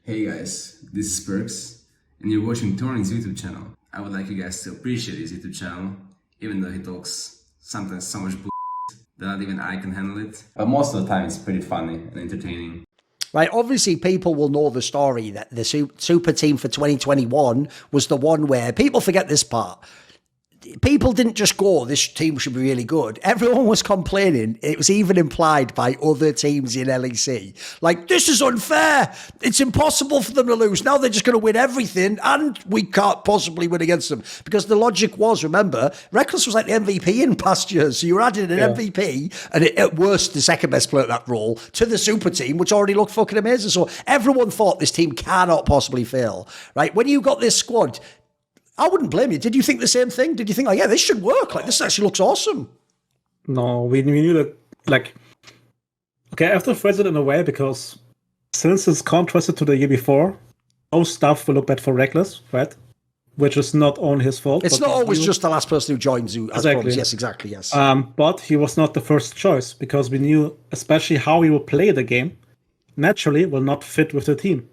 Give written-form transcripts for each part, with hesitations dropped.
Hey guys, this is Perks, and you're watching Thorin's YouTube channel. I would like you guys to appreciate his YouTube channel, even though he talks sometimes so much that not even I can handle it. But most of the time it's pretty funny and entertaining. Right, obviously people will know the story that the super team for 2021 was the one where people forget this part. People didn't just go, this team should be really good. Everyone was complaining. It was even implied by other teams in LEC. Like, this is unfair. It's impossible for them to lose. Now they're just going to win everything, and we can't possibly win against them. Because the logic was, remember, Rekkles was like the MVP in past years. So you're adding an MVP, and at worst, the second best player at that role, to the super team, which already looked fucking amazing. So everyone thought this team cannot possibly fail, right? When you got this squad, I wouldn't blame you. Did you think the same thing? Did you think, yeah, this should work? Like, this actually looks awesome. No, we knew that, okay, I have to phrase it in a way because since it's contrasted to the year before, most stuff will look bad for Rekkles, right? Which is not only his fault. It's not always just the last person who joins who has problems. Yes, exactly, yes. But he was not the first choice because we knew, especially how he will play the game, naturally will not fit with the team.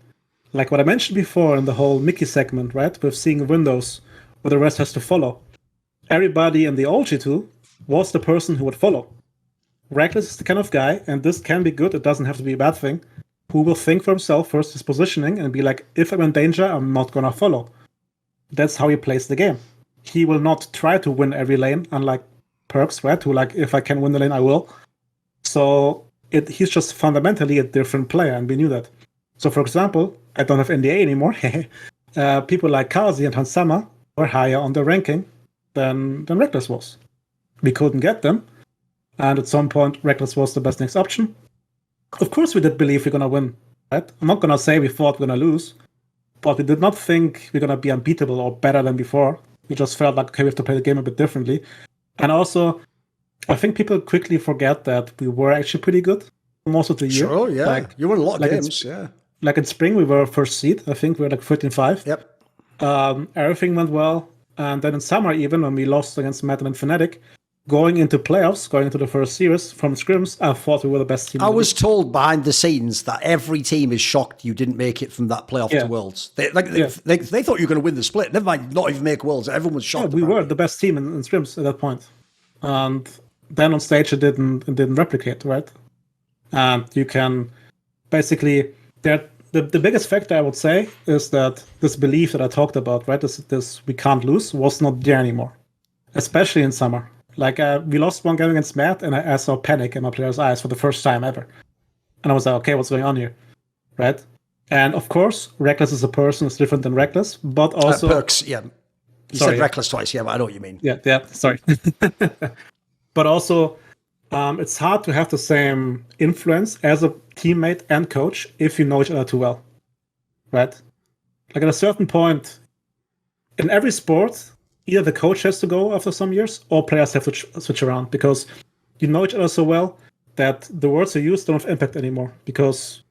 Like what I mentioned before in the whole Mickey segment, right? With seeing windows where the rest has to follow. Everybody in the old G2 was the person who would follow. Rekkles is the kind of guy, and this can be good, it doesn't have to be a bad thing, who will think for himself first his positioning and be like, if I'm in danger, I'm not gonna follow. That's how he plays the game. He will not try to win every lane, unlike Perks, right? Who like, if I can win the lane, I will. So he's just fundamentally a different player, and we knew that. So for example, I don't have NDA anymore. People like Carzzy and Hansama were higher on the ranking than Rekkles was. We couldn't get them. And at some point, Rekkles was the best next option. Of course, we did believe we're going to win. Right? I'm not going to say we thought we're going to lose. But we did not think we're going to be unbeatable or better than before. We just felt like, okay, we have to play the game a bit differently. And also, I think people quickly forget that we were actually pretty good most of the year. Sure, yeah. You won a lot of games, yeah. Like in spring, we were first seed. I think we were like 13-5. Yep. Everything went well. And then in summer, even when we lost against Madden and Fnatic, going into playoffs, going into the first series from scrims, I thought we were the best team. I was told behind the scenes that every team is shocked you didn't make it from that playoff to Worlds. They thought you were going to win the split. Never mind, not even make Worlds. Everyone was shocked. Yeah, we were the best team in scrims at that point. And then on stage, it didn't replicate, right? And you can basically... The biggest factor I would say is that this belief that I talked about, right, this we can't lose, was not there anymore, especially in summer. Like we lost one game against Matt, and I saw panic in my players' eyes for the first time ever, and I was like, okay, what's going on here, right? And of course, Rekkles as a person is different than Rekkles, but also Perks, yeah. You said Rekkles twice, yeah, but I know what you mean. Yeah, sorry. But also, it's hard to have the same influence as a teammate and coach if you know each other too well, right? Like at a certain point, in every sport, either the coach has to go after some years or players have to switch around because you know each other so well that the words you use don't have impact anymore because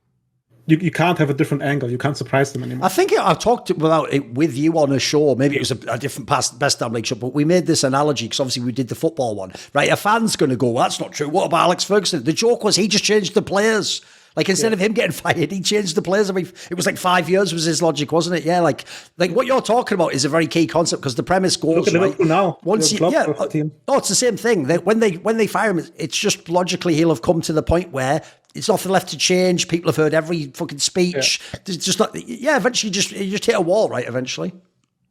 you can't have a different angle. You can't surprise them anymore. I think I've talked about it with you on a show. Maybe it was a different Best Damn League show, but we made this analogy because obviously we did the football one, right? A fan's going to go, well, that's not true. What about Alex Ferguson? The joke was he just changed the players. Like instead of him getting fired, he changed the players. I mean, it was like 5 years was his logic, wasn't it? Yeah, like what you're talking about is a very key concept because the premise goes right now. Once it's the same thing. When they fire him, it's just logically he'll have come to the point where it's nothing left to change. People have heard every fucking speech. There's just not. Yeah, eventually you just hit a wall, right? Eventually.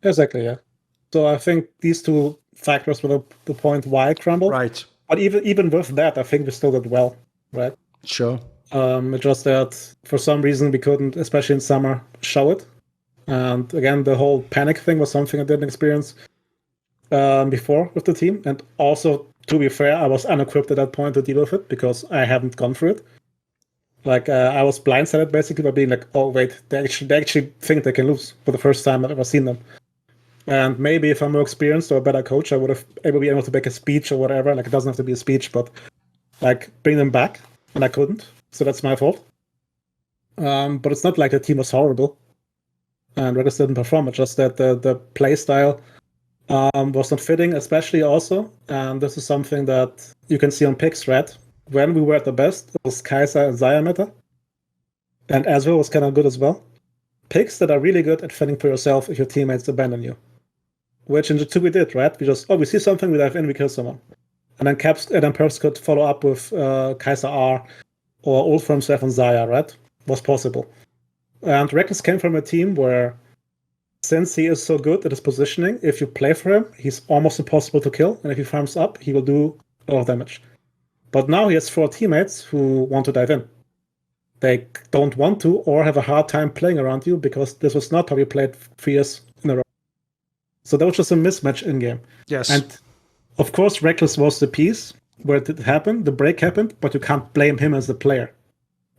Exactly. Yeah. So I think these two factors were the point why it crumbled. Right. But even with that, I think we still did well. Right. Sure. It's just that for some reason we couldn't, especially in summer, show it. And again, the whole panic thing was something I didn't experience before with the team. And also, to be fair, I was unequipped at that point to deal with it because I hadn't gone through it. Like I was blindsided basically by being like, oh wait, they actually think they can lose for the first time I've ever seen them. And maybe if I'm more experienced or a better coach, I would have been able to make a speech or whatever. Like it doesn't have to be a speech, but like bring them back, and I couldn't. So that's my fault. But it's not like the team was horrible and Rekkles didn't perform. It's just that the play style was not fitting, especially also. And this is something that you can see on picks, right? When we were at the best, it was Kai'Sa and Xayah meta. And Ezreal was kind of good as well. picks that are really good at fending for yourself if your teammates abandon you. Which in G2 we did, right? We see something, we dive in, we kill someone. And then Perps could follow up with Kaiser R or Old Firm Self and Zaya, right? Was possible. And Rekkles came from a team where, since he is so good at his positioning, if you play for him, he's almost impossible to kill. And if he farms up, he will do a lot of damage. But now he has 4 teammates who want to dive in. They don't want to or have a hard time playing around you because this was not how you played 3 years in a row. So that was just a mismatch in-game. Yes. And of course, Rekkles was the piece where it happened, the break happened, but you can't blame him as the player,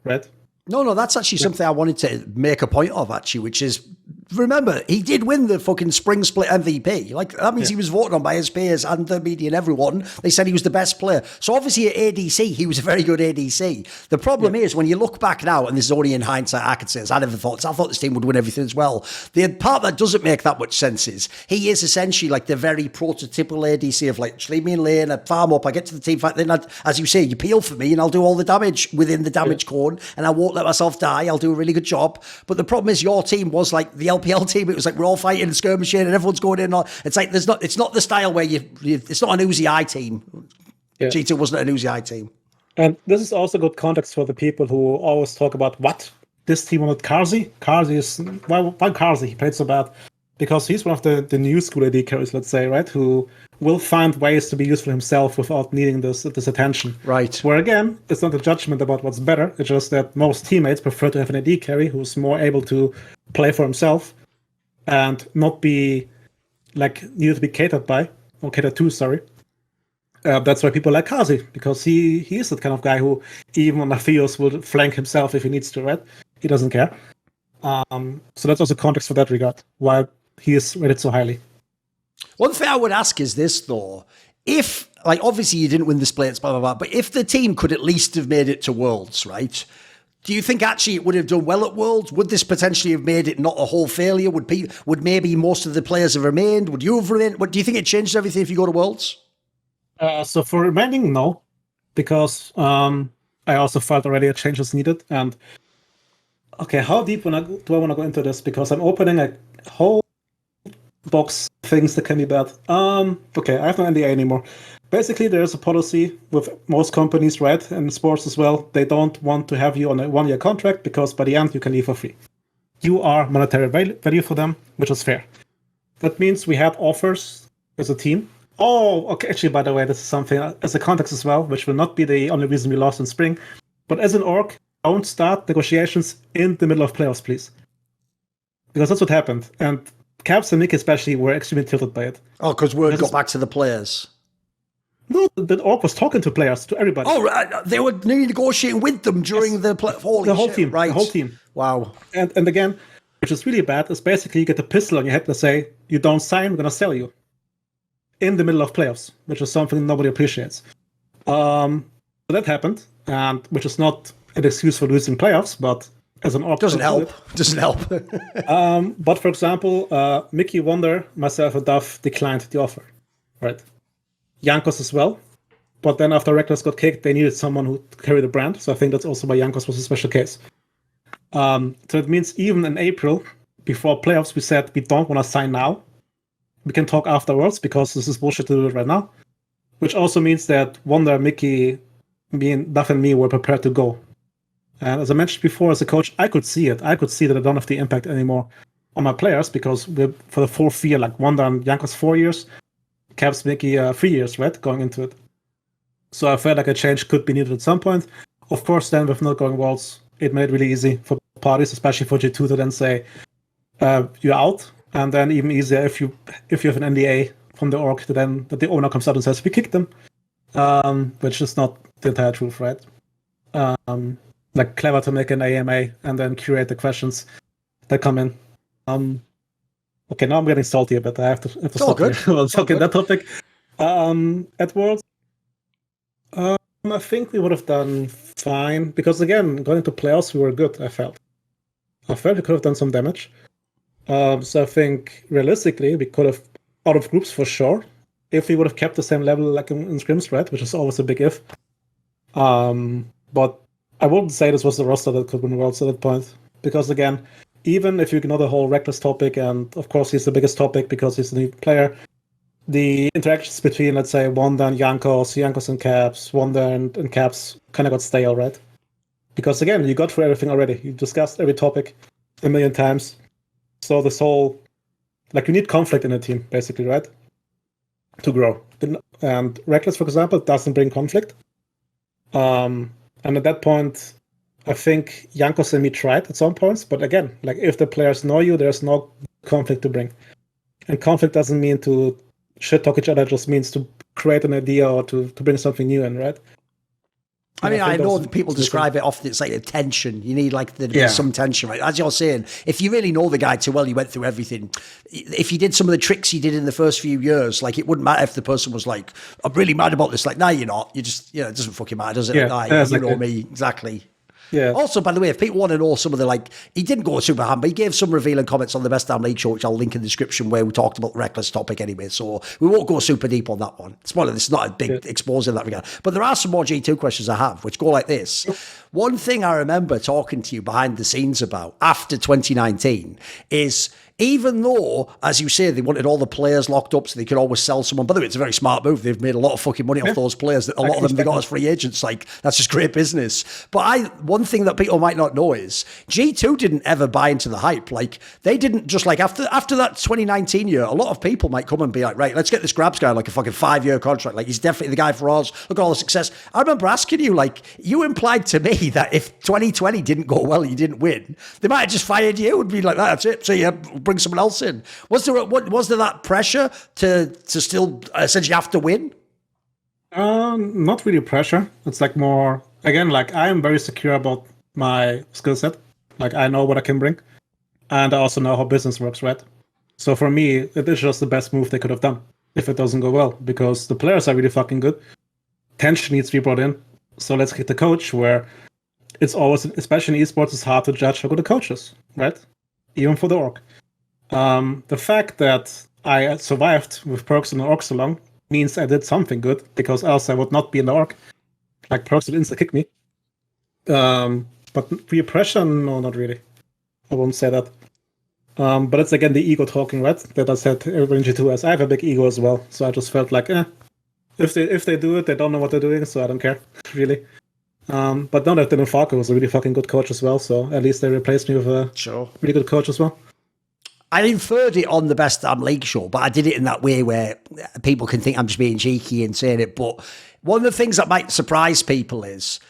right? No, that's actually something I wanted to make a point of, actually, which is, remember, he did win the fucking Spring Split MVP. Like, that means he was voted on by his peers and the media and everyone. They said he was the best player. So obviously at ADC, he was a very good ADC. The problem is, when you look back now, and this is only in hindsight, I could say this, I thought this team would win everything as well. The part that doesn't make that much sense is, he is essentially like the very prototypical ADC of like, just leave me in lane, I farm up, I get to the team fight, then as you say, you peel for me and I'll do all the damage within the damage cone and I won't let myself die. I'll do a really good job. But the problem is your team was like the LPL team. It was like we're all fighting and skirmishing and everyone's going in. It's like it's not the style where it's not an Uzi I team. Yeah. G2 wasn't an Uzi I team. And this is also good context for the people who always talk about what this team wanted Carzzy. Carzzy is why Carzzy? He played so bad because he's one of the new school AD carries, let's say, right? Who will find ways to be useful himself without needing this attention. Right. Where again, it's not a judgment about what's better. It's just that most teammates prefer to have an AD carry who's more able to play for himself and not be like needed to be catered to. Sorry. That's why people like Carzzy, because he is that kind of guy who even on Atheos will flank himself if he needs to, right? He doesn't care. So that's also context for that regard, why he is rated so highly. One thing I would ask is this, though. If, like, obviously you didn't win the splits, blah, blah, blah, but if the team could at least have made it to Worlds, right? Do you think actually it would have done well at Worlds? Would this potentially have made it not a whole failure? Would maybe most of the players have remained? Would you have remained? Do you think it changed everything if you go to Worlds? So for remaining, no. Because I also felt already a change was needed. And, okay, how deep do I want to go into this? Because I'm opening a whole box things that can be bad. Okay, I have no NDA anymore. Basically, there's a policy with most companies, right, and sports as well. They don't want to have you on a 1-year contract because by the end you can leave for free. You are monetary value for them, which is fair. That means we had offers as a team. Oh, okay, actually, by the way, this is something as a context as well, which will not be the only reason we lost in spring. But as an org, don't start negotiations in the middle of playoffs, please. Because that's what happened. And Caps and Nick especially were extremely tilted by it. Oh, because word got back to the players. No, the org was talking to players, to everybody. Oh, right. They were negotiating with them during the whole team. Right. The whole team. Wow. And again, which is really bad, is basically you get a pistol on your head to say, you don't sign, we're going to sell you. In the middle of playoffs, which is something nobody appreciates. So that happened, and which is not an excuse for losing playoffs, but as an org, doesn't help. But for example, Mickey, Wonder, myself, and Duff declined the offer, right? Jankos as well. But then after Rekkles got kicked, they needed someone who carry the brand. So I think that's also why Jankos was a special case. So it means even in April, before playoffs, we said we don't want to sign now. We can talk afterwards because this is bullshit to do it right now. Which also means that Wonder, Mickey, Duff and me were prepared to go. And as I mentioned before, as a coach, I could see it. I could see that I don't have the impact anymore on my players because we're for the 4th year, like Wonder and Jankos 4 years, Caps, Mickey 3 years, right, going into it. So I felt like a change could be needed at some point. Of course, then with not going Worlds, it made it really easy for parties, especially for G2, to then say, you're out. And then even easier if you have an NDA from the org, that the owner comes out and says, we kicked them. Which is not the entire truth, right? Like clever to make an AMA and then curate the questions that come in. Okay, now I'm getting salty a bit. I have to stop good. We'll talk in that topic. At Worlds, I think we would have done fine because again, going into playoffs, we were good. I felt we could have done some damage. So I think realistically, we could have out of groups for sure. If we would have kept the same level like in scrims, right, which is always a big if. But I wouldn't say this was the roster that could win Worlds at that point because again, even if you ignore the whole Rekkles topic, and of course he's the biggest topic because he's the new player, the interactions between, let's say, Wanda and Jankos and Caps, Wanda and Caps kind of got stale, right? Because again, you got through everything already. You discussed every topic a million times. So this whole, like, you need conflict in a team, basically, right? To grow. And Rekkles, for example, doesn't bring conflict. And at that point, I think Jankos and me tried at some points, but again, like, if the players know you, there's no conflict to bring. And conflict doesn't mean to shit talk each other, it just means to create an idea or to bring something new in, right? I mean, I know that people describe it often, it's like a tension. You need like some tension, right? As you're saying, if you really know the guy too well, you went through everything. If you did some of the tricks he did in the first few years, like, it wouldn't matter if the person was like, I'm really mad about this. Like, no, you're not. You just, it doesn't fucking matter, does it? Yeah, Like, you know me, exactly. Yeah. Also, by the way, if people want to know some of the, like, he didn't go super ham, but he gave some revealing comments on the Best Damn League show, which I'll link in the description, where we talked about the Rekkles topic anyway. So we won't go super deep on that one. It's not a big exposure in that regard. But there are some more G2 questions I have, which go like this. One thing I remember talking to you behind the scenes about after 2019 is, even though, as you say, they wanted all the players locked up so they could always sell someone. By the way, it's a very smart move. They've made a lot of fucking money off those players. A lot of them they got as free agents. Like, that's just great business. But one thing that people might not know is G2 didn't ever buy into the hype. Like, they didn't just, like, after that 2019 year, a lot of people might come and be like, right, let's get this GrabbZ guy like a fucking 5-year contract. Like, he's definitely the guy for us. Look at all the success. I remember asking you, like, you implied to me that if 2020 didn't go well, you didn't win, they might have just fired you and be like, that's it. So you bring someone else in. Was there that pressure to still essentially have to win? Not really pressure. It's like more, again, like, I am very secure about my skill set. Like, I know what I can bring, and I also know how business works, right? So for me, it is just the best move they could have done if it doesn't go well, because the players are really fucking good. Tension needs to be brought in. So let's get the coach, where it's always, especially in esports, it's hard to judge how good a coach is, right? Even for the org. The fact that I survived with Perks in the org so long means I did something good, because else I would not be in the org. Like, Perks would instantly kick me. But peer pressure, no, not really. I won't say that. But it's again the ego talking, right? That I said everyone in G2 has. I have a big ego as well, so I just felt like, if they do it, they don't know what they're doing, so I don't care, really. But now that Dylan Falco was a really fucking good coach as well, so at least they replaced me with a really good coach as well. I inferred it on the Best Damn League show, but I did it in that way where people can think I'm just being cheeky and saying it. But one of the things that might surprise people is,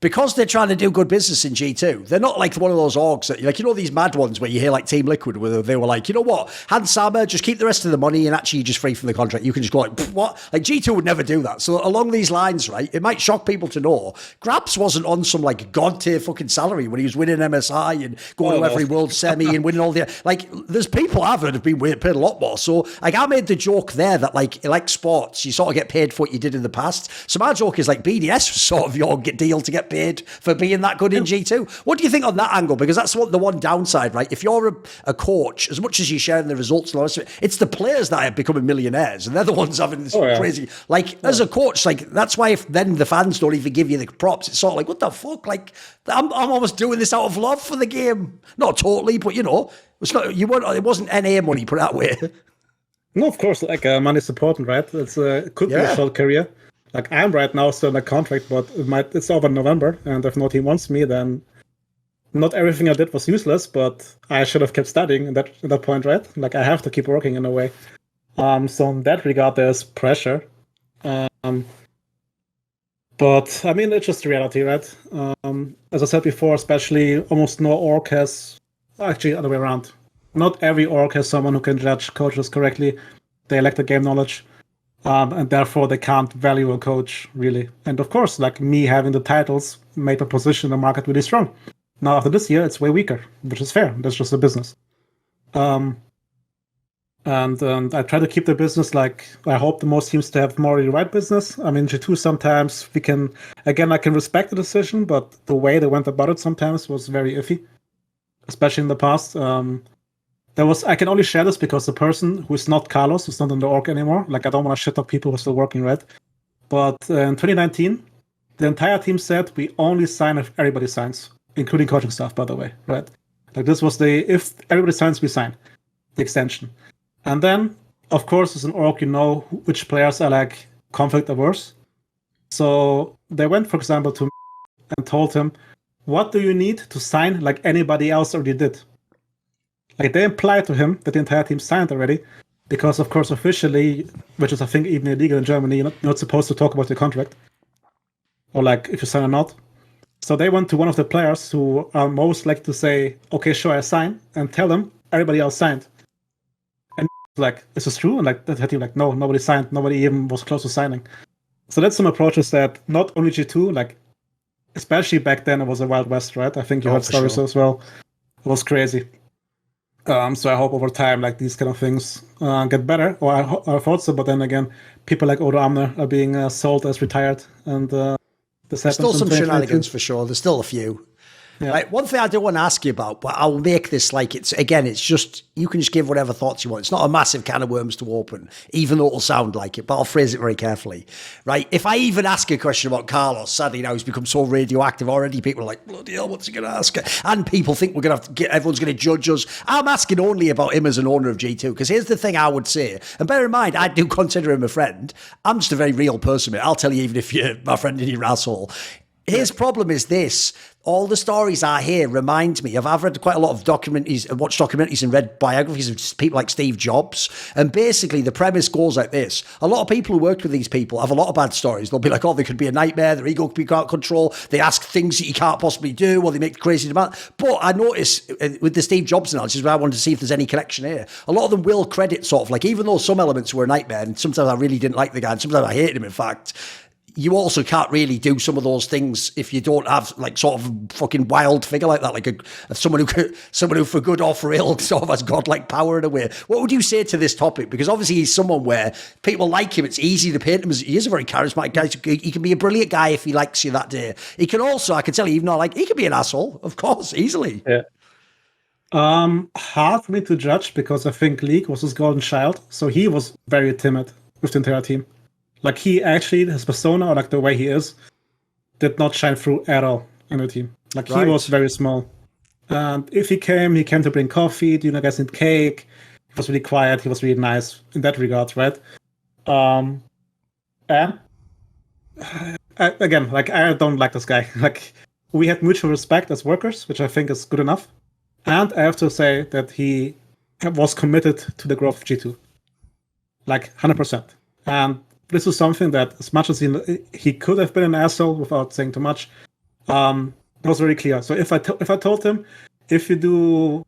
because they're trying to do good business in G2, they're not like one of those orgs that, like, these mad ones where you hear like Team Liquid, where they were like, you know what, Hans Sama, just keep the rest of the money and actually you're just free from the contract. You can just go like, what? Like, G2 would never do that. So along these lines, right, it might shock people to know GrabbZ wasn't on some like god tier fucking salary when he was winning MSI and going to every world semi and winning all the, like, there's people I've heard have been paid a lot more. So like, I made the joke there that like sports, you sort of get paid for what you did in the past. So my joke is like, BDS was sort of your deal to get paid for being that good in G2. What do you think on that angle? Because that's the one downside, right? If you're a coach, as much as you're sharing the results and all this, it's the players that are becoming millionaires, and they're the ones having this crazy. Like, as a coach, like, that's why if then the fans don't even give you the props, it's sort of like, what the fuck? Like, I'm almost doing this out of love for the game. Not totally, but it's not. It wasn't NA money, put it that way. No, of course, like, money's important, right? It could be a short career. Like, I'm right now still in a contract, but it's over in November, and if no team wants me, then not everything I did was useless, but I should have kept studying at that point, right? Like, I have to keep working in a way. So in that regard, there's pressure. But, I mean, it's just reality, right? As I said before, especially almost no org has... Actually, the other way around. Not every org has someone who can judge coaches correctly. They lack the game knowledge. And therefore they can't value a coach, really. And of course, like, me having the titles made my position in the market really strong. Now after this year, it's way weaker, which is fair. That's just a business. And I try to keep the business, like, I hope the most teams to have more right business. I mean, G2 sometimes I can respect the decision, but the way they went about it sometimes was very iffy, especially in the past. I can only share this because the person who's not Carlos, who's not in the org anymore, like, I don't want to shit talk people who are still working, right? But in 2019, the entire team said we only sign if everybody signs, including coaching staff, by the way, right? Like this was if everybody signs, we sign the extension. And then, of course, as an org, you know which players are like conflict averse. So they went, for example, to and told him, what do you need to sign like anybody else already did? Like they implied to him that the entire team signed already, because of course officially, which is I think even illegal in Germany, you're not supposed to talk about your contract, or like if you sign or not. So they went to one of the players who are most likely to say, okay, sure, I sign, and tell them everybody else signed. And like, is this true? And like that team like, no, nobody signed, nobody even was close to signing. So that's some approaches that not only G2, like especially back then it was a Wild West, right? I think you heard stories as well. It was crazy. So I hope over time, like these kind of things get better, or I thought so. But then again, people like Odo Amner are being sold as retired, and this happens. Still some shenanigans for sure. There's still a few. Yeah. Right, one thing I do want to ask you about, but I'll make this like it's just you can just give whatever thoughts you want. It's not a massive can of worms to open, even though it'll sound like it, but I'll phrase it very carefully. Right? If I even ask a question about Carlos, sadly now he's become so radioactive already, people are like, bloody hell, what's he going to ask? And people think we're going to have to get, everyone's going to judge us. I'm asking only about him as an owner of G2, because here's the thing I would say, and bear in mind, I do consider him a friend. I'm just a very real person, mate. I'll tell you, even if you're my friend and you're an asshole. His problem is this. All the stories I hear remind me of, I've read quite a lot of documentaries, watched documentaries and read biographies of people like Steve Jobs. And basically the premise goes like this. A lot of people who worked with these people have a lot of bad stories. They'll be like, oh, they could be a nightmare. Their ego could be out of control. They ask things that you can't possibly do, or they make crazy demands. But I notice with the Steve Jobs analogy, where I wanted to see if there's any connection here. A lot of them will credit sort of like, even though some elements were a nightmare, and sometimes I really didn't like the guy, and sometimes I hated him, in fact, you also can't really do some of those things if you don't have like sort of fucking wild figure like that, like someone who for good or for ill sort of has godlike power in a way. What would you say to this topic? Because obviously he's someone where people like him. It's easy to paint him as he is a very charismatic guy. He can be a brilliant guy if he likes you that day. He can also, I can tell you, even though he can be an asshole, of course, easily. Yeah. Hard for me to judge because I think League was his golden child, so he was very timid with the entire team. Like he actually, his persona, or like the way he is, did not shine through at all in the team. Like he was very small. And if he came to bring coffee, guys need cake. He was really quiet. He was really nice in that regard, right? And again, like I don't like this guy. Like we had mutual respect as workers, which I think is good enough. And I have to say that he was committed to the growth of G2. Like 100%. And this is something that, as much as he could have been an asshole without saying too much, that was very clear. So if I told him, if you do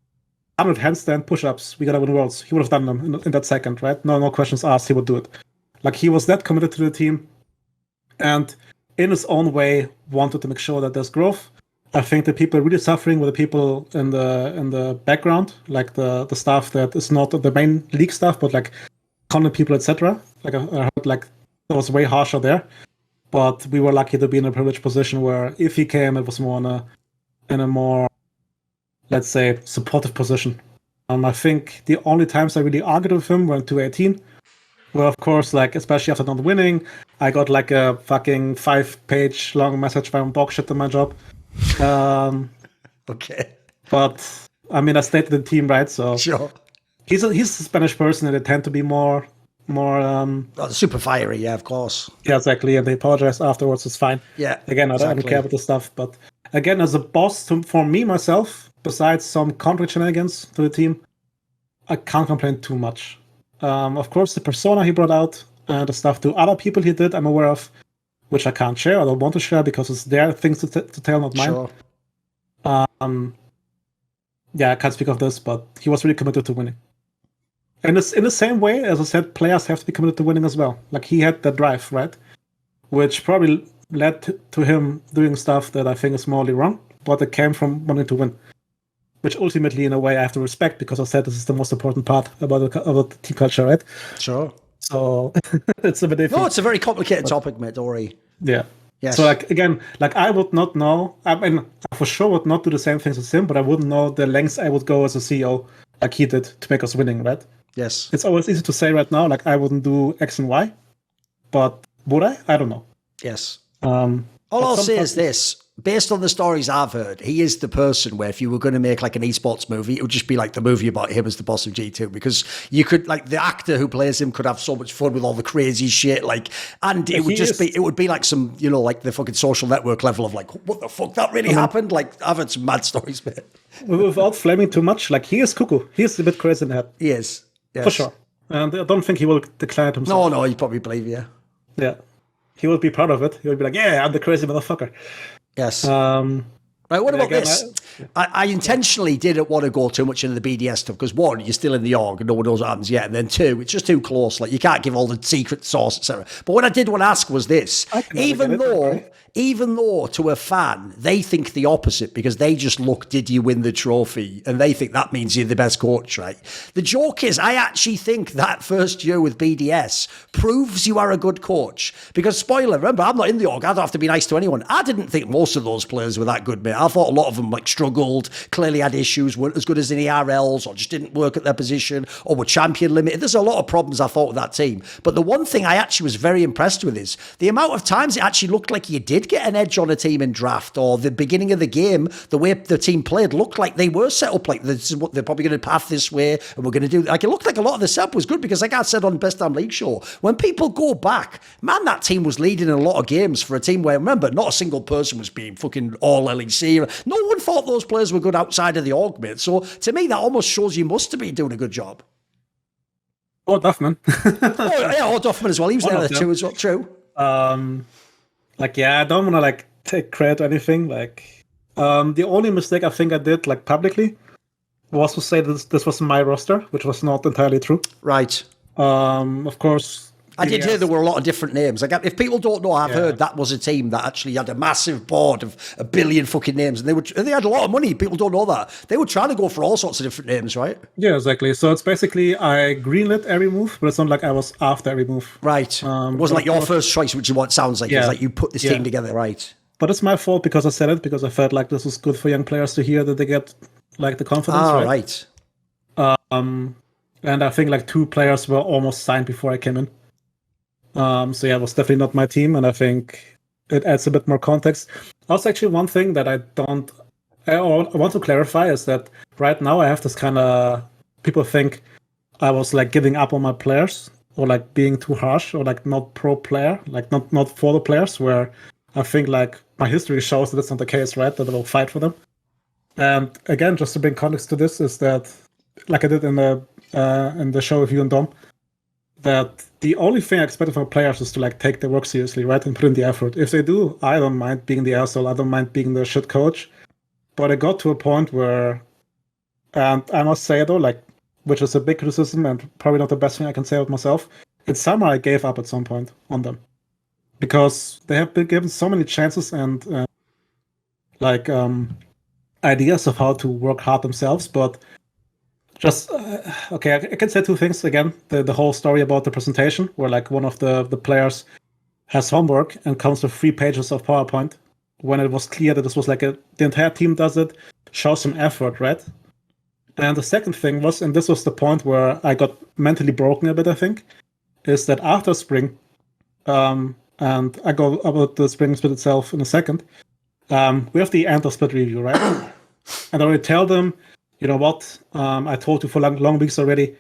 100 handstand push-ups, we gotta win worlds, he would have done them in that second, right? No questions asked, he would do it. Like he was that committed to the team, and in his own way wanted to make sure that there's growth. I think the people really suffering were the people in the background, like the staff that is not the main league staff, but like content people, etc. Like I heard, like it was way harsher there, but we were lucky to be in a privileged position where if he came, it was more in a more, let's say, supportive position. I think the only times I really argued with him were in 2018, where of course, like especially after not winning, I got like a fucking 5-page long message from dog shit in my job. Okay, but I mean, I stayed in the team, right? So sure. He's a Spanish person, and they tend to be more super fiery, yeah, of course. Yeah, exactly. And they apologize afterwards. It's fine. Yeah, again, I don't care about the stuff. But again, as a boss, for me myself, besides some contract shenanigans to the team, I can't complain too much. Of course, the persona he brought out and the stuff to other people he did, I'm aware of, which I can't share. I don't want to share because it's their things to tell, not mine. Sure. Yeah, I can't speak of this, but he was really committed to winning. And it's in the same way, as I said, players have to be committed to winning as well. Like he had that drive, right? Which probably led to him doing stuff that I think is morally wrong, but it came from wanting to win. Which ultimately, in a way, I have to respect because I said this is the most important part about the team culture, right? Sure. So it's a bit different. No, it's a very complicated topic, mate. Don't worry. Yeah. Yes. So like again, like I would not know. I mean, I for sure would not do the same things as him, but I wouldn't know the lengths I would go as a CEO, like he did, to make us winning, right? Yes. It's always easy to say right now, like I wouldn't do X and Y, but would I? I don't know. Yes. All I'll say sometimes- is this. Based on the stories I've heard, he is the person where if you were going to make like an esports movie, it would just be like the movie about him as the boss of G2, because you could, like, the actor who plays him could have so much fun with all the crazy shit, like, and it would just be, it would be like some, you know, like the fucking Social Network level of like, what the fuck, that really happened? Like, I've heard some mad stories, man. Without flaming too much, like, he is cuckoo. He is a bit crazy in the head. He is. Yes. For sure. And I don't think he will declare it himself. No, you probably believe, yeah. Yeah. He will be proud of it. He will be like, yeah, I'm the crazy motherfucker. Yes. Right, what about again, this? I intentionally didn't want to go too much into the BDS stuff because, one, you're still in the org and no one knows what happens yet, and then two, it's just too close. Like, you can't give all the secret sauce, etc. But what I did want to ask was this: even though to a fan they think the opposite because they just look, did you win the trophy, and they think that means you're the best coach, right? The joke is, I actually think that first year with BDS proves you are a good coach because, spoiler, remember, I'm not in the org. I don't have to be nice to anyone. I didn't think most of those players were that good, mate. I thought a lot of them like struggled, clearly had issues, weren't as good as in the RLs, or just didn't work at their position, or were champion limited. There's a lot of problems I thought with that team. But the one thing I actually was very impressed with is the amount of times it actually looked like you did get an edge on a team in draft, or the beginning of the game, the way the team played looked like they were set up like this is what they're probably going to path this way, and we're going to do. Like, it looked like a lot of the setup was good because, like I said on Best Damn League Show, when people go back, man, that team was leading in a lot of games for a team where, remember, not a single person was being fucking all LEC. No one thought those players were good outside of the org, mate. So to me, that almost shows you must have been doing a good job. Or Duffman. Or Duffman as well. He was there too as well. True. Like, yeah, I don't want to like take credit or anything. Like, the only mistake I think I did, like, publicly, was to say that this was my roster, which was not entirely true. Right. Of course, I did hear there were a lot of different names. Like, if people don't know, I've heard that was a team that actually had a massive board of a billion fucking names, and they had a lot of money. People don't know that. They were trying to go for all sorts of different names, right? Yeah, exactly. So it's basically I greenlit every move, but it's not like I was after every move. Right. It wasn't like your first choice, which is what it sounds like. It's like you put this team together, right? But it's my fault because I said it, because I felt like this was good for young players to hear that they get like the confidence, right? And I think like 2 players were almost signed before I came in. So yeah, it was definitely not my team, and I think it adds a bit more context. Also, actually, one thing that I want to clarify is that right now I have this kind of, people think I was like giving up on my players, or like being too harsh, or like not pro player, like not for the players, where I think like my history shows that it's not the case, right? That I will fight for them. And again, just to bring context to this, is that, like I did in the show with you and Dom, that the only thing I expect from players is to like take their work seriously, right, and put in the effort. If they do, I don't mind being the asshole. I don't mind being the shit coach. But I got to a point where, and I must say though, like, which is a big criticism and probably not the best thing I can say about myself, it's summer I gave up at some point on them, because they have been given so many chances and ideas of how to work hard themselves, but just okay, I can say 2 things again. The whole story about the presentation, where like one of the players has homework and comes with 3 pages of PowerPoint, when it was clear that this was like the entire team does it, shows some effort, right? And the second thing was, and this was the point where I got mentally broken a bit, I think, is that after spring, and I go about the spring split itself in a second, we have the end of split review, right? And I already tell them, you know what, I told you for long weeks already.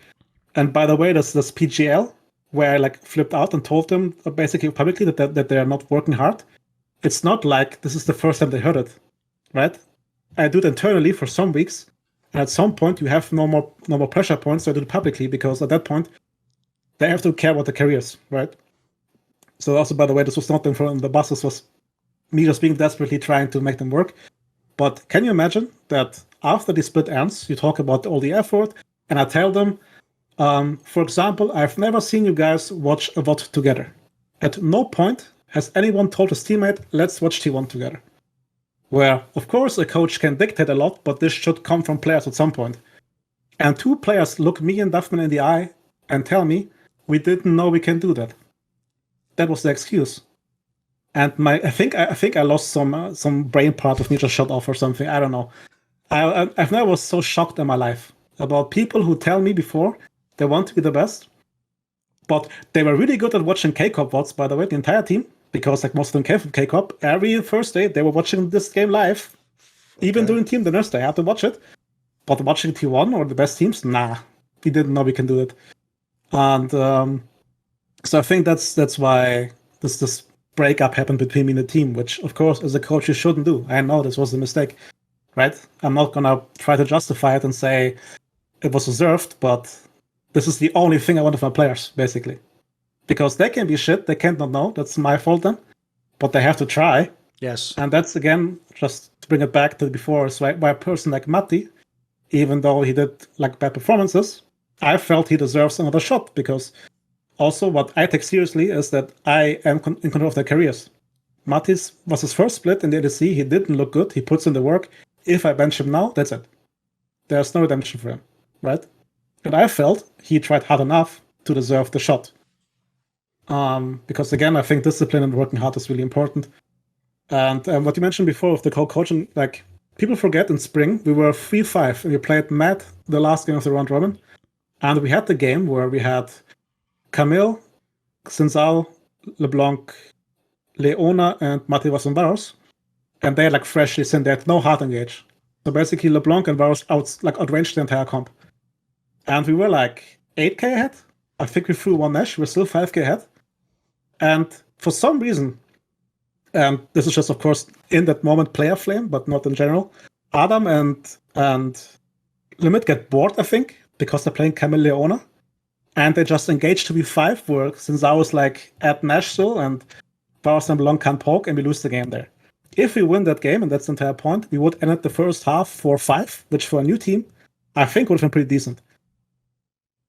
And by the way, there's this PGL where I like flipped out and told them basically publicly that they are not working hard. It's not like this is the first time they heard it, right? I do it internally for some weeks, and at some point you have no more pressure points, so I do it publicly, because at that point they have to care about their careers, right? So also, by the way, this was not them from the bus, this was me just being desperately trying to make them work. But can you imagine that after the split ends, you talk about all the effort, and I tell them, for example, I've never seen you guys watch a VOD together. At no point has anyone told his teammate, let's watch T1 together. Where, of course, a coach can dictate a lot, but this should come from players at some point. And 2 players look me and Duffman in the eye and tell me, we didn't know we can do that. That was the excuse. And I think I lost some brain part of me just shut off or something. I don't know. I've never was so shocked in my life about people who tell me before they want to be the best, but they were really good at watching K-Cop VODs, by the way, the entire team, because like most of them came from K-Cup. Every Thursday they were watching this game live. Even during team dinners, they had to watch it. But watching T1 or the best teams, nah. We didn't know we can do it. And so I think that's why this breakup happened between me and the team, which of course as a coach you shouldn't do. I know this was a mistake, right? I'm not gonna try to justify it and say it was deserved, but this is the only thing I want of my players, basically. Because they can be shit, they can't not know, that's my fault then. But they have to try. Yes. And that's, again, just to bring it back to before, so why a person like Matti, even though he did like bad performances, I felt he deserves another shot, because also what I take seriously is that I am in control of their careers. Matti's was his first split in the ADC, he didn't look good, he puts in the work. If I bench him now, that's it. There's no redemption for him, right? And I felt he tried hard enough to deserve the shot. Because again, I think discipline and working hard is really important. And what you mentioned before with the co-coaching, like, people forget in spring, we were 3-5 and we played Mad the last game of the round robin. And we had the game where we had Camille, Senzal, LeBlanc, Leona, and Matti was on Varus. And they like freshly sent, they had no hard engage. So basically LeBlanc and Varus outranged the entire comp. And we were like 8k ahead. I think we threw one Nash, we're still 5k ahead. And for some reason, and this is just, of course, in that moment player flame, but not in general, Adam and Limit get bored, I think, because they're playing Camille Leona. And they just engage to B5, where since I was like at Nash still, and Varus and LeBlanc can't poke, and we lose the game there. If we win that game, and that's the entire point, we would end at the first half 4-5, which for a new team, I think would have been pretty decent.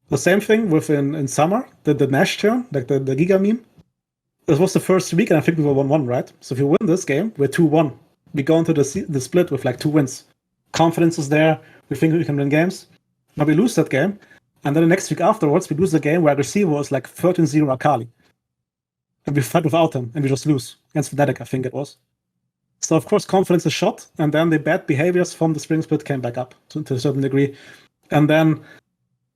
The same thing with in summer, the Nash turn, like the Giga meme. This was the first week, and I think we were 1-1, right? So if you win this game, we're 2-1. We go into the split with like 2 wins. Confidence is there. We think we can win games. Now we lose that game, and then the next week afterwards, we lose the game where receiver was like 13-0 Akali. And we fight without him, and we just lose. Against Fnatic, I think it was. So of course, confidence is shot, and then the bad behaviors from the spring split came back up to a certain degree. And then,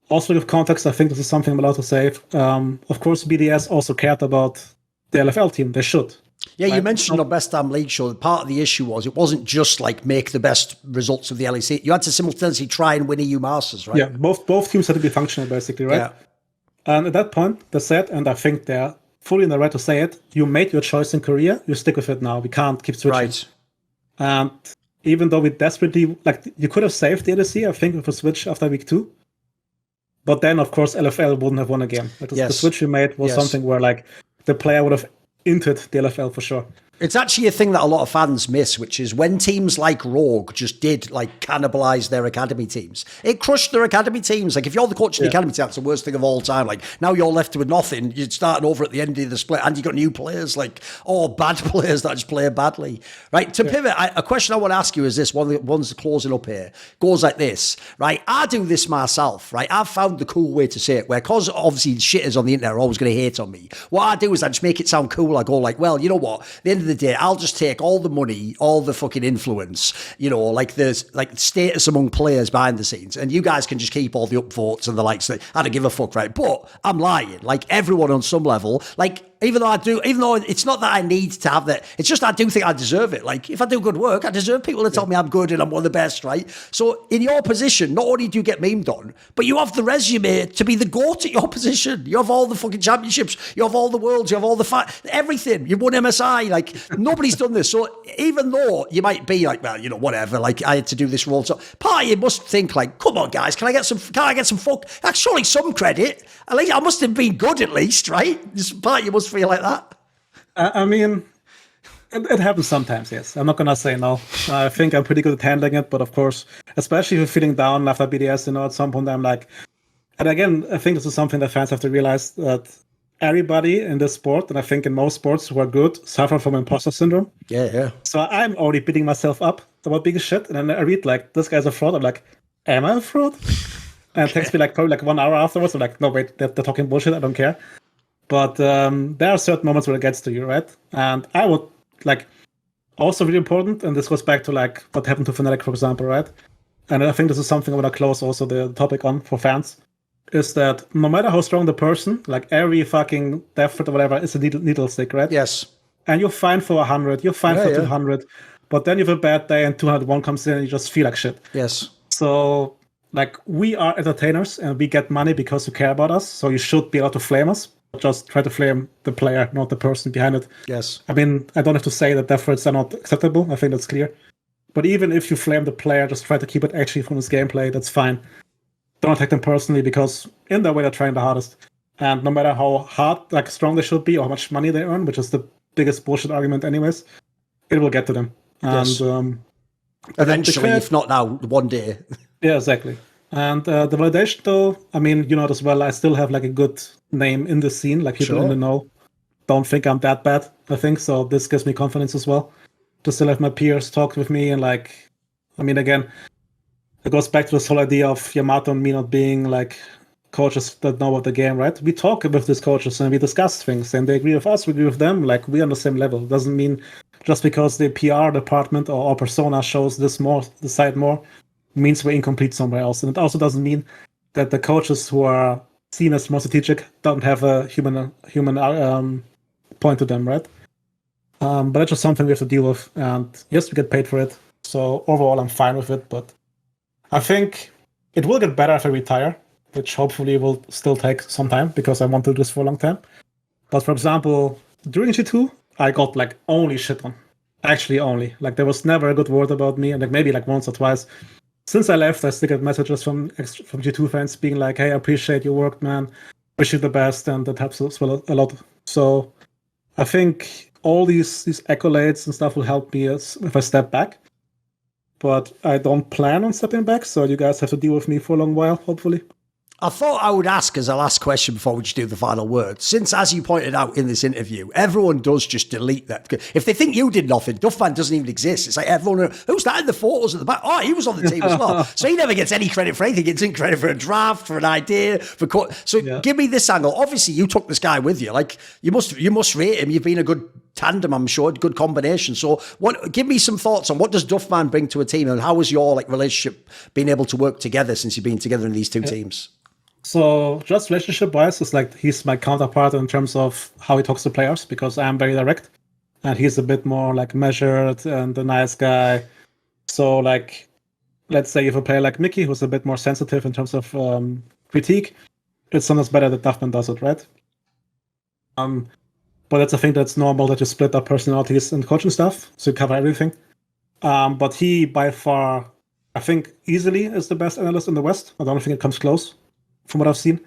also with context, I think this is something I'm allowed to say. Of course, BDS also cared about the LFL team. They should. Yeah, you mentioned on Best Damn League show, part of the issue was it wasn't just like make the best results of the LEC. You had to simultaneously try and win EU Masters, right? Yeah, both teams had to be functional, basically, right? Yeah. And at that point, they said, and I think they're fully in the right to say it, you made your choice in Korea, you stick with it now. We can't keep switching. Right. And even though we desperately, like, you could have saved the ADC, I think, with a switch after week 2. But then, of course, LFL wouldn't have won again. Like, the switch we made was something where, like, the player would have entered the LFL for sure. It's actually a thing that a lot of fans miss, which is when teams like Rogue just did like cannibalize their academy teams. It crushed their academy teams. Like if you're the coach of the academy team, that's the worst thing of all time. Like now you're left with nothing. You're starting over at the end of the split and you got new players, like bad players that just play badly. Right. To pivot, a question I want to ask you is this, one's closing up here, goes like this, right? I do this myself, right? I've found the cool way to say it where, cause obviously shitters on the internet are always going to hate on me. What I do is I just make it sound cool. I go like, well, you know what? At the end of the day, I'll just take all the money, all the fucking influence, you know, like there's like status among players behind the scenes, and you guys can just keep all the upvotes and the likes. I don't give a fuck, right? But I'm lying. Like everyone on some level, like even though it's not that I need to have that, it's just I do think I deserve it. Like if I do good work, I deserve people to tell me I'm good and I'm one of the best, right? So in your position, not only do you get memed on, but you have the resume to be the GOAT at your position. You have all the fucking championships, you have all the worlds, you have all the everything. You've won MSI, like nobody's done this. So even though you might be like, well, you know, whatever, like I had to do this role, so part of you must think like, come on guys, can I get some fuck, surely some credit? At least I must have been good at least, right? Just part of you must feel like that. I mean, it happens sometimes, yes. I'm not going to say no. I think I'm pretty good at handling it, but of course, especially if you're feeling down after BDS, you know, at some point I'm like, and again, I think this is something that fans have to realize that everybody in this sport, and I think in most sports who are good, suffer from imposter syndrome. Yeah. So I'm already beating myself up about being shit, and then I read like, this guy's a fraud. I'm like, am I a fraud? And it takes me like probably like 1 hour afterwards. I'm like, no, wait, they're talking bullshit. I don't care. But there are certain moments where it gets to you, right? And I would like also really important, and this goes back to like what happened to Fnatic, for example, right? And I think this is something I want to close also the topic on for fans, is that no matter how strong the person, like every fucking death threat or whatever is a needle stick, right? Yes. and you're fine for 100, you're fine for 200, but then you have a bad day and 201 comes in and you just feel like shit. Yes. So, like, we are entertainers and we get money because you care about us. So you should be allowed to flame us. Just try to flame the player, not the person behind it. Yes. I mean, I don't have to say that efforts are not acceptable. I think that's clear. But even if you flame the player, just try to keep it actually from his gameplay. That's fine. Don't attack them personally because in their way they're trying the hardest. And no matter how hard, like strong they should be or how much money they earn, which is the biggest bullshit argument anyways, it will get to them. Yes. And eventually, if not now, one day. Yeah, exactly. And the validation, though, I mean, you know it as well, I still have like a good name in the scene. Like people in the know don't think I'm that bad, I think. So this gives me confidence as well. To still have my peers talk with me and like, I mean, again, it goes back to this whole idea of Yamato and me not being like coaches that know about the game, right? We talk with these coaches and we discuss things and they agree with us, we agree with them. Like we're on the same level. Doesn't mean just because the PR department or our persona shows this side more, means we're incomplete somewhere else. And it also doesn't mean that the coaches who are seen as more strategic don't have a human point to them, right? But that's just something we have to deal with. And yes, we get paid for it. So overall, I'm fine with it. But I think it will get better if I retire, which hopefully will still take some time because I want to do this for a long time. But for example, during G2, I got like only shit on. Actually, only. Like there was never a good word about me. And like maybe like once or twice. Since I left, I still get messages from G2 fans being like, hey, I appreciate your work, man. Wish you the best. And that helps us well a lot. So I think all these accolades and stuff will help me if I step back. But I don't plan on stepping back, so you guys have to deal with me for a long while, hopefully. I thought I would ask as a last question before we just do the final word. Since, as you pointed out in this interview, everyone does just delete that. If they think you did nothing, Duffman doesn't even exist. It's like everyone, who's that in the photos at the back? Oh, he was on the team as well. So he never gets any credit for anything. He gets credit for a draft, for an idea, give me this angle. Obviously, you took this guy with you. Like you must rate him. You've been a good tandem, I'm sure, good combination. So give me some thoughts on what does Duffman bring to a team and how has your relationship been able to work together since you've been together in these two teams? So just relationship-wise, it's like he's my counterpart in terms of how he talks to players because I'm very direct and he's a bit more like measured and a nice guy. So like, let's say if a player like Mickey, who's a bit more sensitive in terms of critique, it's sometimes better that Duffman does it, right? But that's a thing that's normal that you split up personalities and coaching stuff, so you cover everything. But he, by far, I think easily is the best analyst in the West. I don't think it comes close from what I've seen.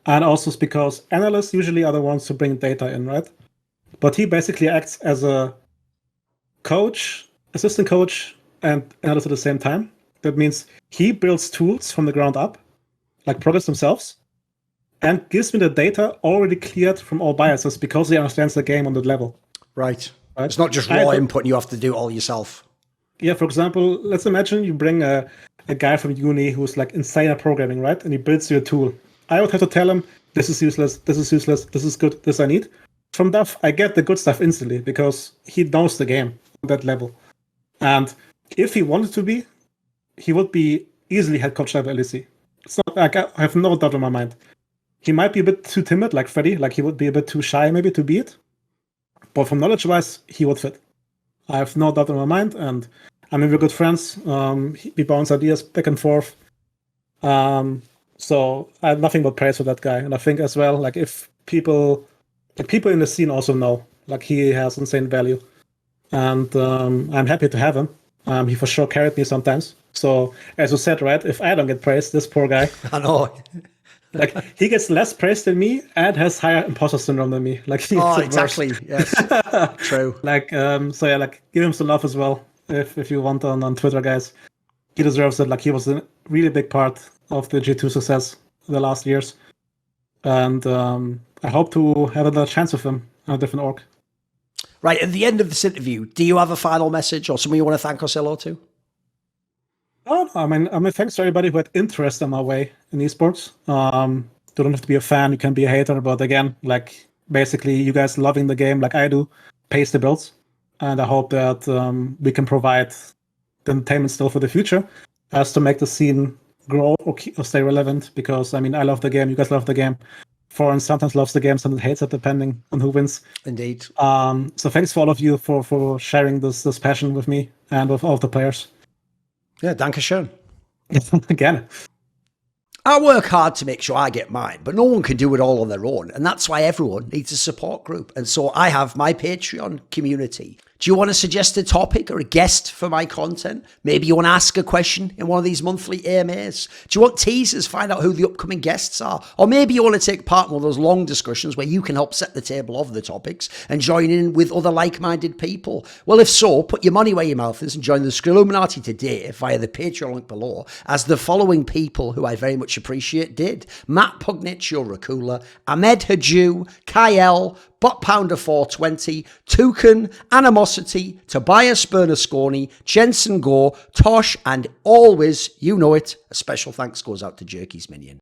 And also it's because analysts usually are the ones who bring data in, right? But he basically acts as a coach, assistant coach, and analyst at the same time. That means he builds tools from the ground up, like programs themselves, and gives me the data already cleared from all biases because he understands the game on that level. Right. It's not just raw input and you have to do it all yourself. Yeah, for example, let's imagine you bring a guy from uni who's like insane at programming, right? And he builds you a tool. I would have to tell him, this is useless, this is good, this I need. From Duff, I get the good stuff instantly because he knows the game on that level. And if he wanted to be, he would be easily head coach level LEC. It's not like I have no doubt in my mind. He might be a bit too timid, like Freddy, like he would be a bit too shy maybe to be it. But from knowledge-wise, he would fit. I have no doubt in my mind, and I mean, we're good friends. We bounce ideas back and forth. So I have nothing but praise for that guy. And I think as well, like if people in the scene also know, like he has insane value. And I'm happy to have him. He for sure carried me sometimes. So as you said, right, if I don't get praised, this poor guy. I know. Like he gets less praise than me and has higher imposter syndrome than me. Like exactly. Yes. True. Like so yeah, like give him some love as well if you want on Twitter, guys. He deserves it. Like he was a really big part of the G2 success the last years, and I hope to have another chance with him on a different org. Right at the end of this interview, do you have a final message or someone you want to thank or say hello to? Oh, I mean, thanks to everybody who had interest in my way in esports. You don't have to be a fan, you can be a hater, but again, like basically you guys loving the game like I do pays the bills. And I hope that we can provide the entertainment still for the future as to make the scene grow or stay relevant because, I mean, I love the game, you guys love the game. Thorin sometimes loves the game, sometimes hates it, depending on who wins. Indeed. So thanks for all of you for sharing this passion with me and with all of the players. Yeah, danke schön. Again. I work hard to make sure I get mine, but no one can do it all on their own. And that's why everyone needs a support group. And so I have my Patreon community. Do you want to suggest a topic or a guest for my content? Maybe you want to ask a question in one of these monthly AMAs. Do you want teasers? Find out who the upcoming guests are. Or maybe you want to take part in one of those long discussions where you can help set the table of the topics and join in with other like-minded people. Well, if so, put your money where your mouth is and join the Skrilluminati today via the Patreon link below, as the following people who I very much appreciate did: Matt Pugnich, Rakula, Ahmed Haju, Kyle, Bot Pounder 420, Toucan, Animosity, Tobias Bernasconi, Jensen Gore, Tosh, and always, you know it, a special thanks goes out to Jerky's Minion.